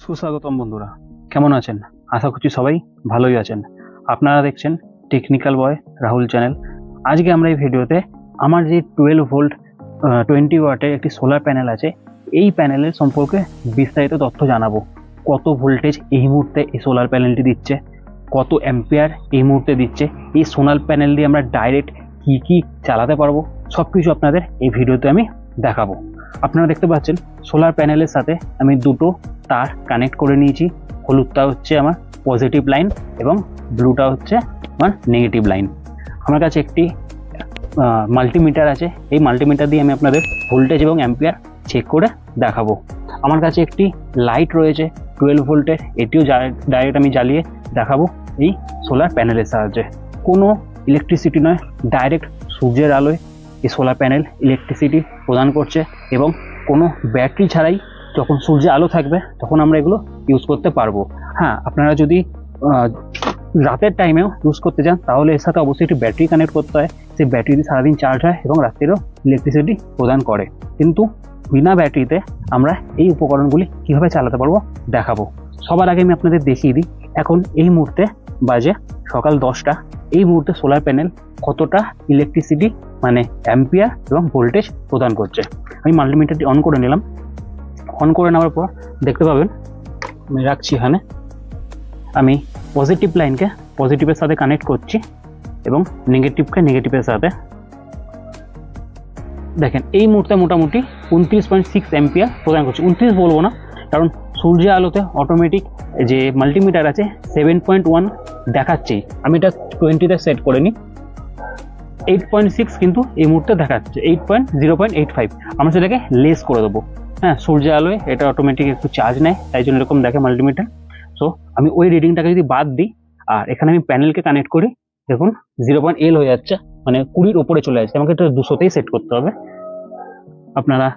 সুস্বাগতম বন্ধুরা, কেমন আছেন? আশা করছি সবাই ভালোই আছেন। আপনারা দেখছেন টেকনিক্যাল বয় রাহুল চ্যানেল। আজকে আমরা এই ভিডিওতে আমার যে 12 ভোল্ট 20 ওয়াটের একটি সোলার প্যানেল আছে, এই প্যানেলের সম্পর্কে বিস্তারিত তথ্য জানাবো। কত ভোল্টেজ এই মুহূর্তে এই সোলার প্যানেলটি দিচ্ছে, কত অ্যাম্পিয়ার এই মুহূর্তে দিচ্ছে, এই সোলার প্যানেল দিয়ে আমরা ডাইরেক্ট কি চালাতে পারবো, সব কিছু আপনাদের এই ভিডিওতে আমি দেখাবো। আপনারা দেখতে পাচ্ছেন সোলার প্যানেলের সাথে আমি দুটো তার কানেক্ট করে নিয়েছি। হলুদটা হচ্ছে আমার পজিটিভ লাইন এবং ব্লুটা হচ্ছে আমার নেগেটিভ লাইন। আমার কাছে একটি মাল্টিমিটার আছে। এই মাল্টিমিটার দিয়ে আমি আপনাদের ভোল্টেজ এবং অ্যাম্পিয়ার চেক করে দেখাবো। আমার কাছে একটি লাইট রয়েছে 12 ভোল্টের, এটিও ডাইরেক্ট আমি জ্বালিয়ে দেখাবো এই সোলার প্যানেলের সাহায্যে। কোনো ইলেকট্রিসিটি নয়, ডাইরেক্ট সূর্যের আলোয় এই সোলার প্যানেল ইলেকট্রিসিটি প্রদান করছে এবং কোনো ব্যাটারি ছাড়াই যখন সূর্যের আলো থাকবে তখন আমরা এগুলো ইউজ করতে পারবো। হ্যাঁ, আপনারা যদি রাতের টাইমেও ইউজ করতে চান তাহলে এর সাথে অবশ্যই একটি ব্যাটারি কানেক্ট করতে হয়। সেই ব্যাটারি সারাদিন চার্জ হয় এবং রাত্রেও ইলেকট্রিসিটি প্রদান করে। কিন্তু বিনা ব্যাটারিতে আমরা এই উপকরণগুলি কীভাবে চালাতে পারবো দেখাবো। সবার আগে আমি আপনাদের দেখিয়ে দিই, এখন এই মুহূর্তে বাজে সকাল 10টা। এই মুহূর্তে সোলার প্যানেল কতটা ইলেকট্রিসিটি মানে অ্যাম্পিয়ার এবং ভোল্টেজ প্রদান করছে। আমি মাল্টিমিটারটি অন করে নিলাম। অন করে নেওয়ার পর দেখতে পাবেন আমি রাখছি এখানে, আমি পজিটিভ লাইনকে পজিটিভের সাথে কানেক্ট করছি এবং নেগেটিভকে নেগেটিভের সাথে। দেখেন এই মুহূর্তে মোটামুটি 29.6 অ্যাম্পিয়ার প্রদান করছে। 29 বলবো না, কারণ সূর্যের আলোতে অটোমেটিক যে মাল্টিমিটার আছে 7.1 দেখাচ্ছেই। আমি এটা 20তে সেট করে নিই। 8.6 কিন্তু এই মুহূর্তে দেখাচ্ছে 0.85। আমরা সেটাকে লেস করে দেবো। হ্যাঁ, সূর্যের আলোয় এটা অটোমেটিক একটু চার্জ নেয়, তাই জন্য এরকম দেখে মাল্টিমিটার। সো আমি ওই রিডিংটাকে যদি বাদ দিই আর এখানে আমি প্যানেলকে কানেক্ট করি, দেখুন 0.L হয়ে যাচ্ছে, মানে 20-র ওপরে চলে যাচ্ছে। আমাকে এটা 200তেই সেট করতে হবে। আপনারা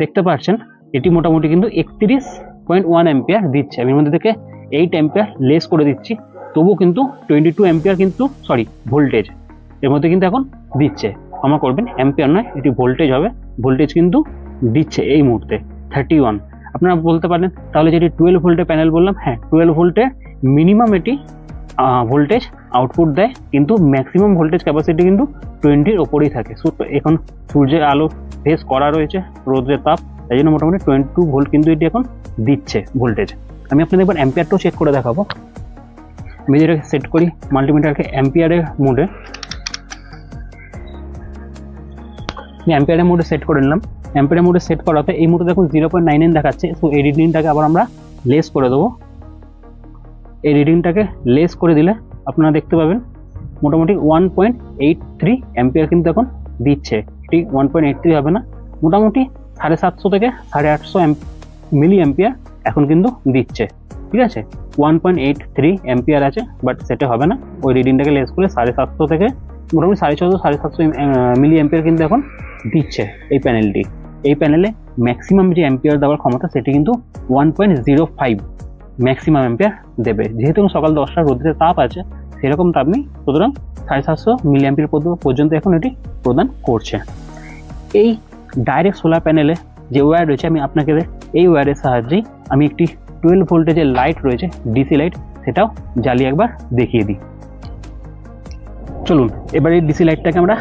দেখতে পাচ্ছেন এটি মোটামুটি কিন্তু 31.1 অ্যাম্পিয়ার দিচ্ছে। আমি এর মধ্যে থেকে 8 অ্যাম্পিয়ার লেস করে দিচ্ছি, তবুও কিন্তু 22 অ্যাম্পিয়ার কিন্তু ভোল্টেজ এর মধ্যে কিন্তু এখন দিচ্ছে। ক্ষমা করবেন, অ্যাম্পিয়ার নয়, এটি ভোল্টেজ হবে। ভোল্টেজ কিন্তু দিচ্ছে এই মুহূর্তে 31। আপনারা বলতে পারেন তাহলে যেটি 12 ভোল্টের প্যানেল বললাম, হ্যাঁ 12 ভোল্টের মিনিমাম এটি ভোল্টেজ আউটপুট দেয়, কিন্তু ম্যাক্সিমাম ভোল্টেজ ক্যাপাসিটি কিন্তু 20-র ওপরেই থাকে। এখন সূর্যের আলো ফেস করা রয়েছে, রোদের তাপ, তাই জন্য মোটামুটি 22 ভোল্ট কিন্তু এটি এখন দিচ্ছে ভোল্টেজ। আমি আপনাদের একবার অ্যাম্পিয়ারটাও চেক করে দেখাবো। আমি যেটা সেট করি মাল্টিমিটারকে অ্যাম্পিয়ারের মোডে, আমি অ্যাম্পিয়ারের মোডে সেট করে নিলাম। অ্যাম্পিয়ারের মোডে সেট করাতে এই মুহূর্তে দেখুন 0.99 দেখাচ্ছে। সো এই রিডিংটাকে আবার আমরা লেস করে দেবো। এই রিডিংটাকে লেস করে দিলে আপনারা দেখতে পাবেন মোটামুটি 1.83 অ্যাম্পিয়ার কিন্তু এখন দিচ্ছে। ঠিক 1.83 হবে না, মোটামুটি 750 থেকে 850 মিলি অ্যাম্পিয়ার এখন কিন্তু দিচ্ছে। ঠিক আছে, 1.83 অ্যাম্পিয়ার আছে, বাট সেটা হবে না। ওই রিডিংটাকে লেস করে 750 থেকে মোটামুটি 450-750 মিলি অ্যাম্পিয়ার কিন্তু এখন দিচ্ছে এই প্যানেলটি। এই প্যানেলে ম্যাক্সিমাম যে অ্যাম্পিয়ার দেওয়ার ক্ষমতা সেটি কিন্তু 1.05 ম্যাক্সিমাম অ্যাম্পিয়ার দেবে। যেহেতু সকাল 10টার রোদের তাপ আছে, সেরকম তাপ নেই, সুতরাং 750 মিলি অ্যাম্পিয়ার পর্যন্ত এখন এটি প্রদান করছে। এই ডাইরেক্ট সোলার প্যানেলে যে ওয়্যার রয়েছে, আমি আপনাকে এই ওয়্যারের সাহায্যেই আমি একটি 12 ভোল্টেজের লাইট রয়েছে, ডিসি লাইট, সেটাও জ্বালিয়ে একবার দেখিয়ে দিই। চলুন এবার এই ডিসি লাইটটাকে আমরা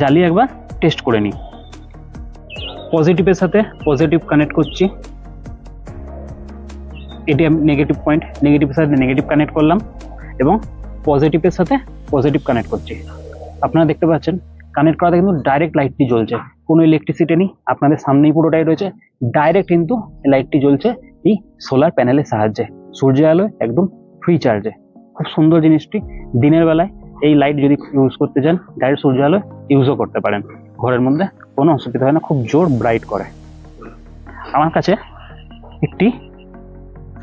জ্বালিয়ে একবার টেস্ট করে নিই। পজিটিভের সাথে পজিটিভ কানেক্ট করছি, এটি আমি নেগেটিভ পয়েন্ট, নেগেটিভের সাথে নেগেটিভ কানেক্ট করলাম এবং পজিটিভের সাথে পজিটিভ কানেক্ট করছি। আপনারা দেখতে পাচ্ছেন কানেক্ট করাতে কিন্তু ডাইরেক্ট লাইটটি জ্বলছে, কোনো ইলেকট্রিসিটি নেই, আপনাদের সামনেই পুরোটাই রয়েছে। ডাইরেক্ট কিন্তু লাইটটি জ্বলছে এই সোলার প্যানেলের সাহায্যে, সূর্যের আলোয় একদম ফ্রি চার্জে। খুব সুন্দর জিনিসটি। দিনের বেলায় এই লাইট যদি ইউজ করতে চান, ডাইরেক্ট সূর্যের আলোয় ইউজও করতে পারেন, ঘরের মধ্যে কোনো অসুবিধা হয় না, খুব জোর ব্রাইট করে। আমার কাছে একটি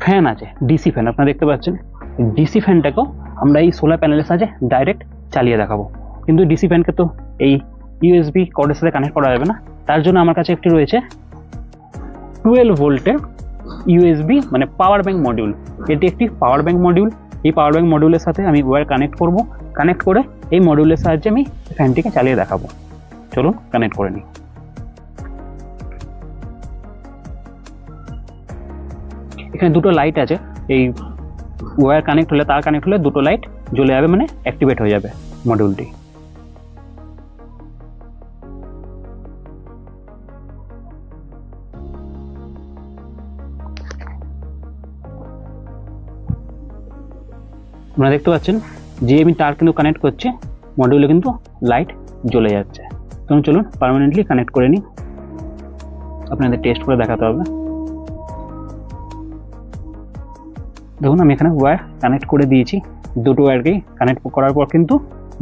ফ্যান আছে, ডিসি ফ্যান, আপনারা দেখতে পাচ্ছেন। ডিসি ফ্যানটাকেও আমরা এই সোলার প্যানেলের সাহায্যে ডাইরেক্ট চালিয়ে দেখাবো। কিন্তু ডিসি ফ্যানকে তো এই ইউএসবি কর্ডের সাথে কানেক্ট করা যাবে না, তার জন্য আমার কাছে একটি রয়েছে 12 ভোল্টের ইউএসবি মানে পাওয়ার ব্যাংক মডিউল। এটি একটি পাওয়ার ব্যাংক মডিউল। এই পাওয়ার ব্যাংক মডিউলের সাথে আমি ওয়্যার কানেক্ট করব। কানেক্ট করে এই মডিউলের সাহায্যে আমি ফ্যানটিকে চালিয়ে দেখাবো। চলুন কানেক্ট করে নিই। এখানে দুটো লাইট আছে, এই ওয়্যার কানেক্ট হলে, তার কানেক্ট হলে দুটো লাইট জ্বলে যাবে, মানে অ্যাক্টিভেট হয়ে যাবে মডিউলটি। আপনারা দেখতে পাচ্ছেন যে আমি তার কিন্তু কানেক্ট করছি, মডিউলে কিন্তু লাইট জ্বলে যাচ্ছে। তখন চলুন পার্মানেন্টলি কানেক্ট করে নিই, আপনাদের টেস্ট করে দেখাতে হবে। দেখুন আমি এখানে ওয়্যার কানেক্ট করে দিয়েছি, দুটো ওয়্যারকেই কানেক্ট করার পর কিন্তু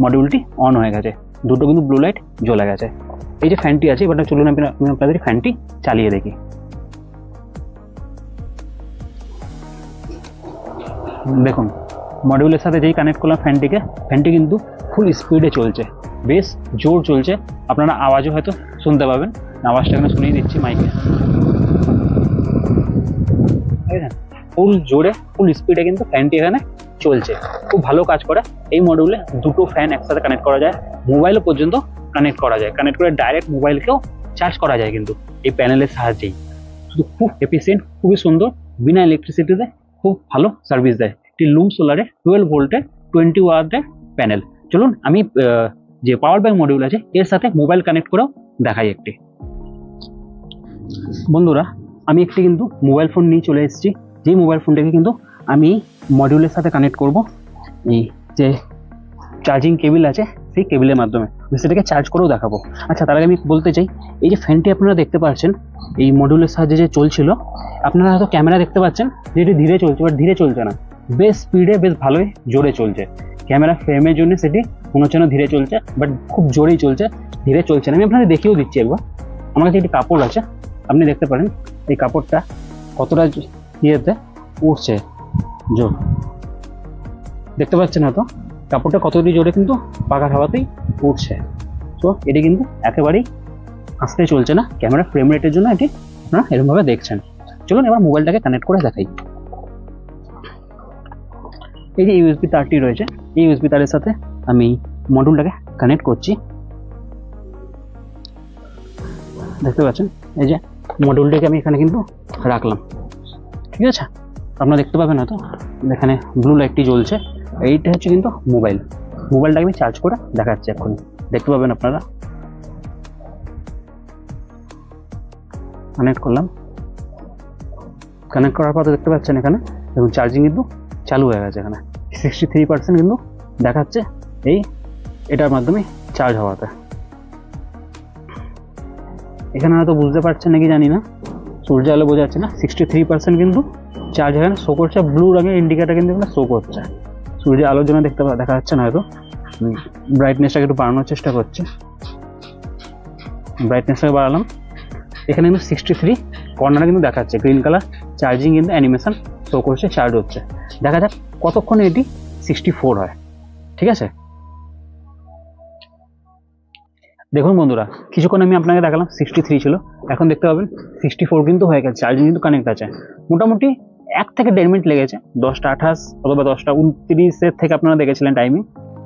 মডিউলটি অন হয়ে গেছে, দুটো কিন্তু ব্লু লাইট জ্বলে গেছে। এই যে ফ্যানটি আছে, এবার চলুন আমি আপনাদের ফ্যানটি চালিয়ে দেখি। দেখুন মডিউলের সাথে যেই কানেক্ট করলাম ফ্যানটিকে, ফ্যানটি কিন্তু ফুল স্পিডে চলছে, বেশ জোর চলছে। আপনারা আওয়াজও হয়তো শুনতে পাবেন, আওয়াজটা এখানে শুনিয়ে দিচ্ছি মাইকে। ফুল জোরে ফুল স্পিডে কিন্তু ফ্যানটি এখানে চলছে, খুব ভালো কাজ করে। এই মডিউলে দুটো ফ্যান একসাথে কানেক্ট করা যায়, মোবাইলও পর্যন্ত কানেক্ট করা যায়, কানেক্ট করে ডাইরেক্ট মোবাইলকেও চার্জ করা যায় কিন্তু এই প্যানেলের সাহায্যেই। শুধু খুব এফিসিয়েন্ট, খুবই সুন্দর, বিনা ইলেকট্রিসিটিতে খুব ভালো সার্ভিস দেয়। একটি লুম সোলারে 12 ভোল্টের 20 ওয়াটের প্যানেল। চলুন আমি যে পাওয়ার ব্যাংক মডিউল আছে এর সাথে মোবাইল কানেক্ট করেও দেখাই একটি। বন্ধুরা আমি একটি কিন্তু মোবাইল ফোন নিয়ে চলে এসেছি, যেই মোবাইল ফোনটাকে কিন্তু আমি মডিউলের সাথে কানেক্ট করব। এই যে চার্জিং কেবিল আছে সেই কেবিলের মাধ্যমে সেটাকে চার্জ করেও দেখাবো। আচ্ছা তার আগে আমি বলতে চাই, এই যে ফ্যানটি আপনারা দেখতে পাচ্ছেন এই মডিউলের সাহায্যে যে চলছিল, আপনারা হয়তো ক্যামেরা দেখতে পাচ্ছেন যে এটি ধীরে চলছে, বাট ধীরে চলছে না, বেশ স্পিডে বেশ ভালোই জোরে চলছে। ক্যামেরা ফ্রেমের জন্য সেটি মনে হচ্ছে না ধীরে চলছে, বাট খুব জোরেই চলছে, ধীরে চলছে না। আমি আপনাদের দেখিয়েও দিচ্ছি একবার। আমার কাছে একটি কাপড় আছে, আপনি দেখতে পারেন এই কাপড়টা কতটা ইয়েতে উঠছে, জোর দেখতে পাচ্ছেন হয়তো কাপড়টা কতটি জোরে কিন্তু পাখার হাওয়াতেই উঠছে। তো এটি কিন্তু একেবারেই আস্তে চলছে না, ক্যামেরা ফ্রেম রেটের জন্য এটি আপনারা এরকমভাবে দেখছেন। চলুন এবার মোবাইলটাকে কানেক্ট করে দেখাই। এই যে ইউএসবি তারটি রয়েছে, এই ইউএসবি তারের সাথে আমি মডিউলটাকে কানেক্ট করছি। দেখতে পাচ্ছেন এই যে মডিউলটাকে আমি এখানে কিন্তু রাখলাম, ঠিক আছে। আপনারা দেখতে পাবেন হয়তো এখানে ব্লু লাইটটি জ্বলছে, এইটা হচ্ছে কিন্তু মোবাইলটাকে আমি চার্জ করে দেখাচ্ছি এক্ষুনি, দেখতে পাবেন আপনারা। কানেক্ট করলাম, কানেক্ট করার পর দেখতে পাচ্ছেন এখানে দেখুন চার্জিং কিন্তু চালু হয়ে গেছে, এখানে 63% কিন্তু দেখাচ্ছে এটার মাধ্যমে চার্জ হওয়াতে। এখানে হয়তো বুঝতে পারছেন নাকি জানি না, সূর্য আলো বোঝা যাচ্ছে না, 63% কিন্তু চার্জ এখানে শো করছে, ব্লু রঙের ইন্ডিকেটার কিন্তু এখানে শো করছে। সূর্যের আলোর জন্য দেখা যাচ্ছে না হয়তো, ব্রাইটনেসটাকে একটু বাড়ানোর চেষ্টা করছে, ব্রাইটনেসটাকে বাড়ালাম। এখানে কিন্তু 63 কর্নারে কিন্তু দেখাচ্ছে গ্রিন কালার, চার্জিং কিন্তু অ্যানিমেশন শো করছে, চার্জ হচ্ছে। দেখা যাক কতক্ষণে এটি 64 হয়, ঠিক আছে। দেখুন বন্ধুরা, কিছুক্ষণ আমি আপনাকে দেখালাম 63 ছিল, এখন দেখতে পাবেন 64 কিন্তু হয়ে গেছে, চার্জিং কিন্তু কানেক্ট আছে। মোটামুটি 1 থেকে 1.5 মিনিট লেগেছে, 10:28 অথবা 10:29 থেকে আপনারা দেখেছিলেন টাইমিং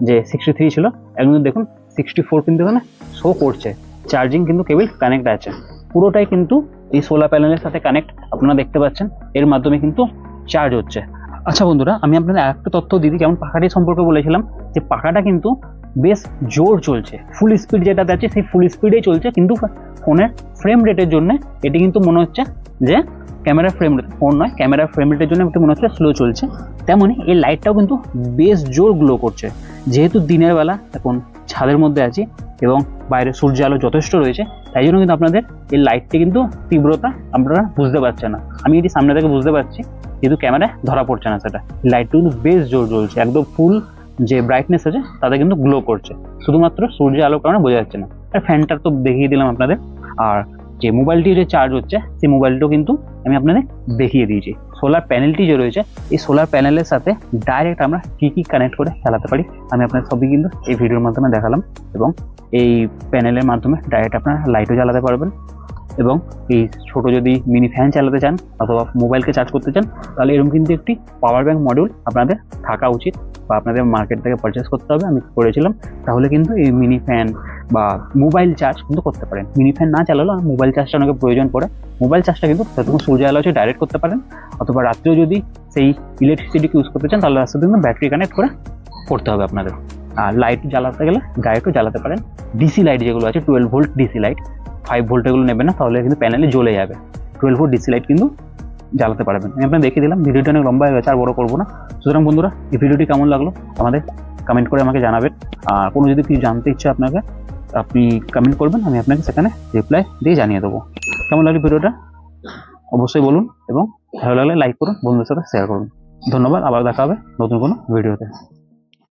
যে 63 ছিল, এখন দেখুন 64 কিন্তু এখানে শো করছে, চার্জিং কিন্তু কেবল কানেক্ট আছে, পুরোটাই কিন্তু এই সোলার প্যানেলের সাথে কানেক্ট, আপনারা দেখতে পাচ্ছেন এর মাধ্যমে কিন্তু চার্জ হচ্ছে। আচ্ছা বন্ধুরা, আমি আপনাদের আরেকটা তথ্য দিই, যেমন পাখাটি সম্পর্কে বলেছিলাম যে পাখাটা কিন্তু বেশ জোর চলছে, ফুল স্পিড যেটা আছে সেই ফুল স্পিডেই চলছে, কিন্তু ফোনের ফ্রেম রেটের জন্য এটি কিন্তু মনে হচ্ছে যে ক্যামেরা ফ্রেম রেট, ফোন নয় ক্যামেরা ফ্রেম রেটের জন্য একটু মনে হচ্ছে স্লো চলছে। তেমনই এই লাইটটাও কিন্তু বেশ জোর গ্লো করছে, যেহেতু দিনের বেলা এখন ছাদের মধ্যে আছি এবং বাইরে সূর্য আলো যথেষ্ট রয়েছে, তাই জন্য কিন্তু আপনাদের এই লাইটটি কিন্তু তীব্রতা আপনারা বুঝতে পারছেন না, আমি এটি সামনে থেকে বুঝতে পারছি, কিন্তু ক্যামেরায় ধরা পড়ছে না সেটা। লাইটটা কিন্তু বেশ জোর জ্বলছে, একদম ফুল যে ব্রাইটনেস আছে তাতে কিন্তু গ্লো করছে, শুধুমাত্র সূর্যের আলোর কারণে বোঝা যাচ্ছে না। আর ফ্যানটা তো দেখিয়ে দিলাম আপনাদের, আর যে মোবাইলটি যে চার্জ হচ্ছে সেই মোবাইলটাও কিন্তু আমি আপনাদের দেখিয়ে দিয়েছি। সোলার প্যানেলটি যে রয়েছে, এই সোলার প্যানেলের সাথে ডাইরেক্ট আমরা কি কানেক্ট করে চালাতে পারি আমি আপনাদের সবই কিন্তু এই ভিডিওর মাধ্যমে দেখালাম, এবং এই প্যানেলের মাধ্যমে ডাইরেক্ট আপনারা লাইটও জ্বালাতে পারবেন, এবং এই ছোট যদি মিনি ফ্যান চালাতে চান অথবা মোবাইলকে চার্জ করতে চান, তাহলে এরকম কিন্তু একটি পাওয়ার ব্যাংক মডিউল আপনাদের থাকা উচিত, বা আপনাদের মার্কেট থেকে পারচেস করতে হবে। আমি করেছিলাম, তাহলে কিন্তু এই মিনি ফ্যান বা মোবাইল চার্জ কিন্তু করতে পারেন। মিনি ফ্যান না চালালেও মোবাইল চার্জটা অনেকে প্রয়োজন পড়ে। মোবাইল চার্জটা কিন্তু যতক্ষণ সূর্য আলো হচ্ছে ডাইরেক্ট করতে পারেন, অথবা রাত্রেও যদি সেই ইলেকট্রিসিটিকে ইউজ করতে চান তাহলে রাস্তার কিন্তু ব্যাটারি কানেক্ট করে করতে হবে আপনাদের। আর লাইট জ্বালাতে গেলে ডাইরেক্টও জ্বালাতে পারেন। ডিসি লাইট যেগুলো আছে 12 ভোল্ট ডিসি লাইট, 5 ভোল্ট এগুলো নেবেন না, তাহলে কিন্তু প্যানেলে জ্বলে যাবে। 12 ভোল্ট ডিসি লাইট কিন্তু জ্বালাতে পারবেন। আমি আপনাকে দেখিয়ে দিলাম, ভিডিওটা অনেক লম্বা হয়ে গেছে, আর বড় করবো না। সুতরাং বন্ধুরা, এই ভিডিওটি কেমন লাগলো আমাদের কমেন্ট করে আমাকে জানাবেন। আর কোনো যদি কিছু জানতে ইচ্ছে আপনাকে, আপনি কমেন্ট করবেন, আমি আপনাকে সেখানে রিপ্লাই দিয়ে জানিয়ে দেবো। কেমন লাগলো ভিডিওটা অবশ্যই বলুন, এবং ভালো লাগলে লাইক করুন, বন্ধুদের সাথে শেয়ার করুন। ধন্যবাদ, আবার দেখা হবে নতুন কোনো ভিডিওতে।